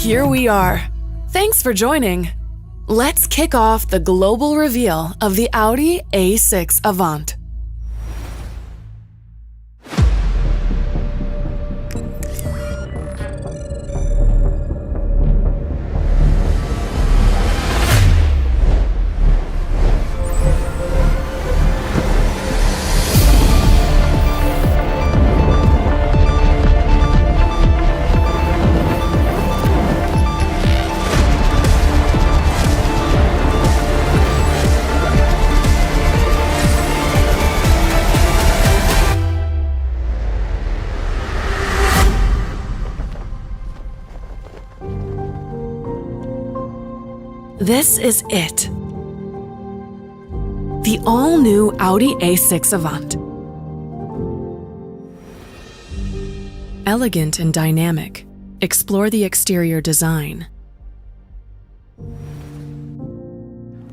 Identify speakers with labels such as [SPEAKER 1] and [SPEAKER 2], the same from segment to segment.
[SPEAKER 1] Here we are. Thanks for joining. Let's kick off the global reveal of the Audi A6 Avant. This is it. The all-new Audi A6 Avant. Elegant and dynamic, explore the exterior design.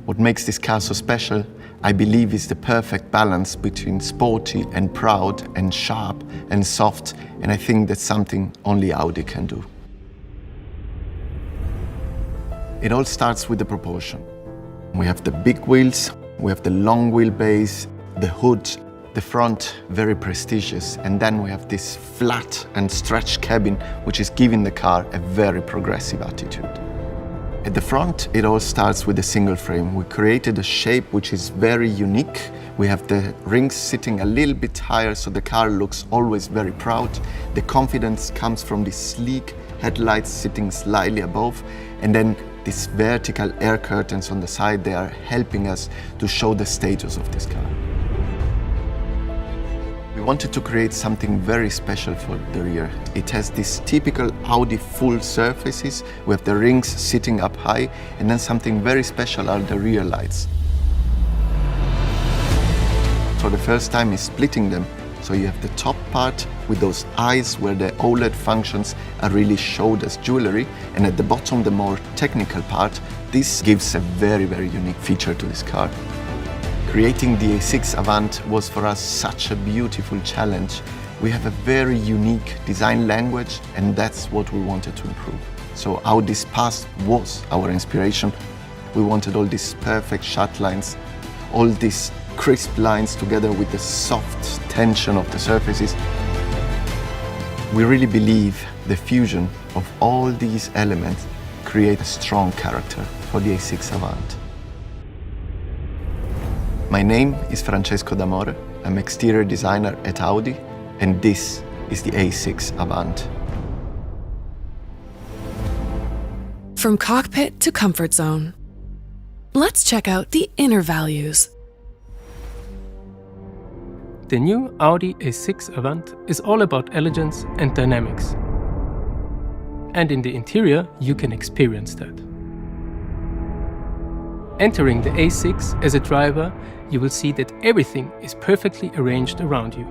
[SPEAKER 2] What makes this car so special, I believe, is the perfect balance between sporty and proud and sharp and soft, and I think that's something only Audi can do. It all starts with the proportion. We have the big wheels, we have the long wheelbase, the hood, the front, very prestigious, and then we have this flat and stretched cabin, which is giving the car a very progressive attitude. At the front, it all starts with a single frame. We created a shape which is very unique. We have the rings sitting a little bit higher, so the car looks always very proud. The confidence comes from the sleek headlights sitting slightly above, and then these vertical air curtains on the side, they are helping us to show the status of this car. We wanted to create something very special for the rear. It has these typical Audi full surfaces. We have the rings sitting up high, and then something very special are the rear lights. For the first time is splitting them. So you have the top part with those eyes where the OLED functions are really showed as jewelry, and at the bottom, the more technical part. This gives a very, very unique feature to this car. Creating the A6 Avant was for us such a beautiful challenge. We have a very unique design language, and that's what we wanted to improve. So Audi's past was our inspiration. We wanted all these perfect shut lines, all these crisp lines together with the soft tension of the surfaces. We really believe the fusion of all these elements create a strong character for the A6 Avant. My name is Francesco D'Amore. I'm exterior designer at Audi, and this is the A6 Avant.
[SPEAKER 1] From cockpit to comfort zone. Let's check out the inner values.
[SPEAKER 3] The new Audi A6 Avant is all about elegance and dynamics. And in the interior, you can experience that. Entering the A6 as a driver, you will see that everything is perfectly arranged around you.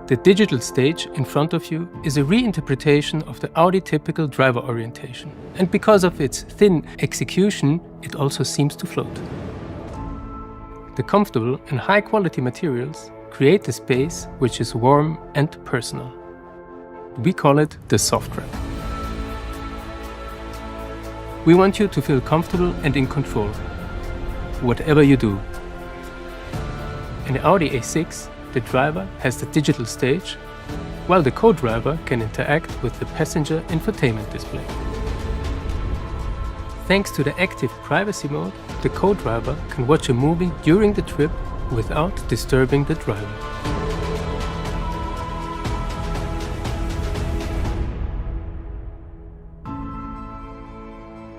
[SPEAKER 3] The digital stage in front of you is a reinterpretation of the Audi typical driver orientation. And because of its thin execution, it also seems to float. The comfortable and high-quality materials create a space which is warm and personal. We call it the soft wrap. We want you to feel comfortable and in control, whatever you do. In the Audi A6, the driver has the digital stage, while the co-driver can interact with the passenger infotainment display. Thanks to the active privacy mode, the co-driver can watch a movie during the trip without disturbing the driver.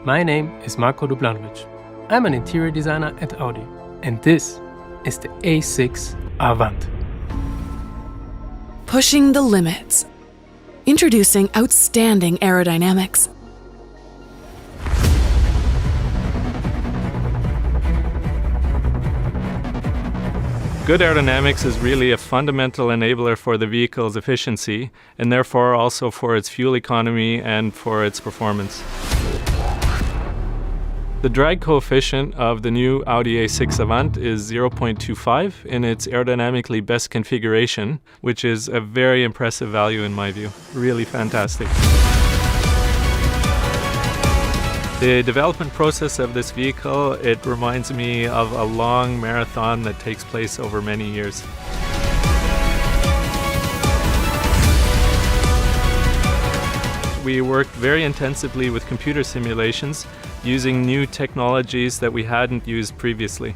[SPEAKER 3] My name is Marko Dublanovic. I'm an interior designer at Audi, and this is the A6 Avant.
[SPEAKER 1] Pushing the limits. Introducing outstanding aerodynamics.
[SPEAKER 4] Good aerodynamics is really a fundamental enabler for the vehicle's efficiency, and therefore also for its fuel economy and for its performance. The drag coefficient of the new Audi A6 Avant is 0.25 in its aerodynamically best configuration, which is a very impressive value in my view. Really fantastic. The development process of this vehicle, it reminds me of a long marathon that takes place over many years. We worked very intensively with computer simulations using new technologies that we hadn't used previously.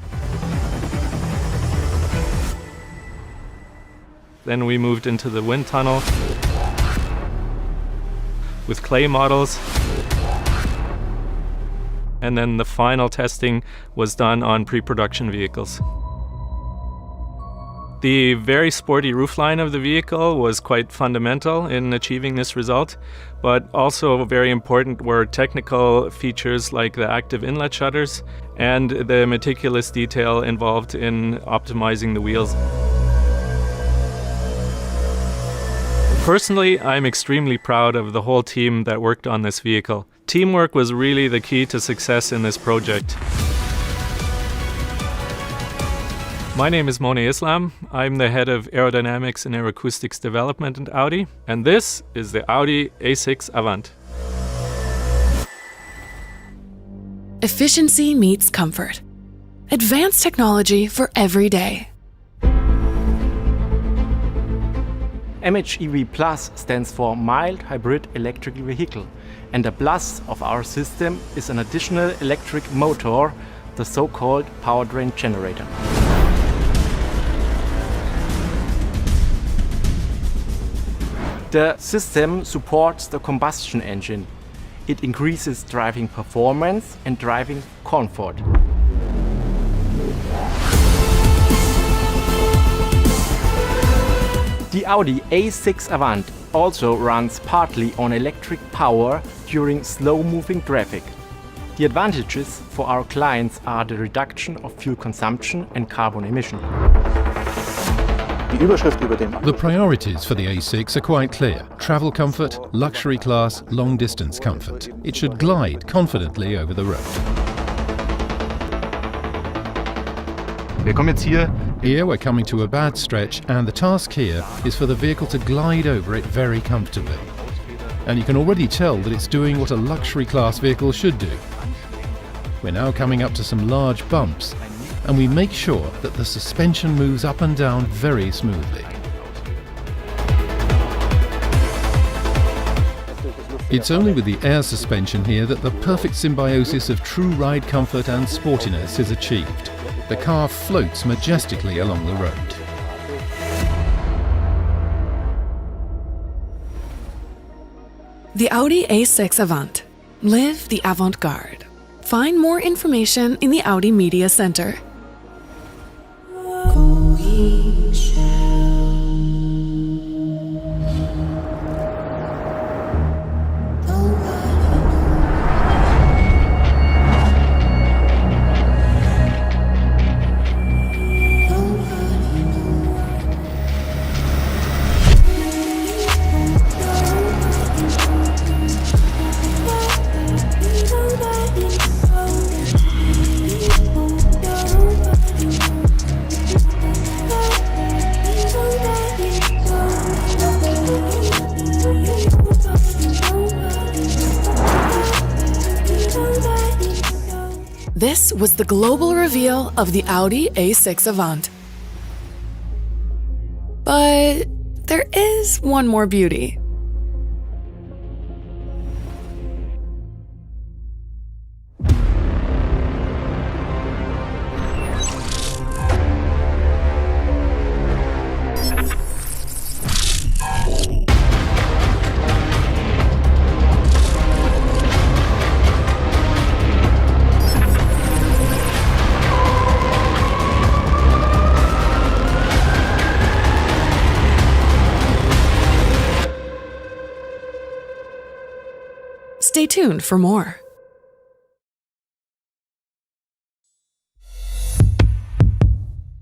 [SPEAKER 4] Then we moved into the wind tunnel with clay models. And then the final testing was done on pre-production vehicles. The very sporty roofline of the vehicle was quite fundamental in achieving this result, but also very important were technical features like the active inlet shutters and the meticulous detail involved in optimizing the wheels. Personally, I'm extremely proud of the whole team that worked on this vehicle. Teamwork was really the key to success in this project. My name is Mone Islam. I'm the head of aerodynamics and aeroacoustics development at Audi, and this is the Audi A6 Avant.
[SPEAKER 1] Efficiency meets comfort. Advanced technology for every day.
[SPEAKER 5] MHEV Plus stands for Mild Hybrid Electric Vehicle, and the plus of our system is an additional electric motor, the so-called powertrain generator. The system supports the combustion engine. It increases driving performance and driving comfort. The Audi A6 Avant also runs partly on electric power during slow-moving traffic. The advantages for our clients are the reduction of fuel consumption and carbon emission.
[SPEAKER 6] The priorities for the A6 are quite clear. Travel comfort, luxury class, long distance comfort. It should glide confidently over the road. Here we're coming to a bad stretch, and the task here is for the vehicle to glide over it very comfortably. And you can already tell that it's doing what a luxury class vehicle should do. We're now coming up to some large bumps, and we make sure that the suspension moves up and down very smoothly. It's only with the air suspension here that the perfect symbiosis of true ride comfort and sportiness is achieved. The car floats majestically along the road.
[SPEAKER 1] The Audi A6 Avant. Live the avant-garde. Find more information in the Audi Media Center. This was the global reveal of the Audi A6 Avant. But there is one more beauty. Stay tuned for more.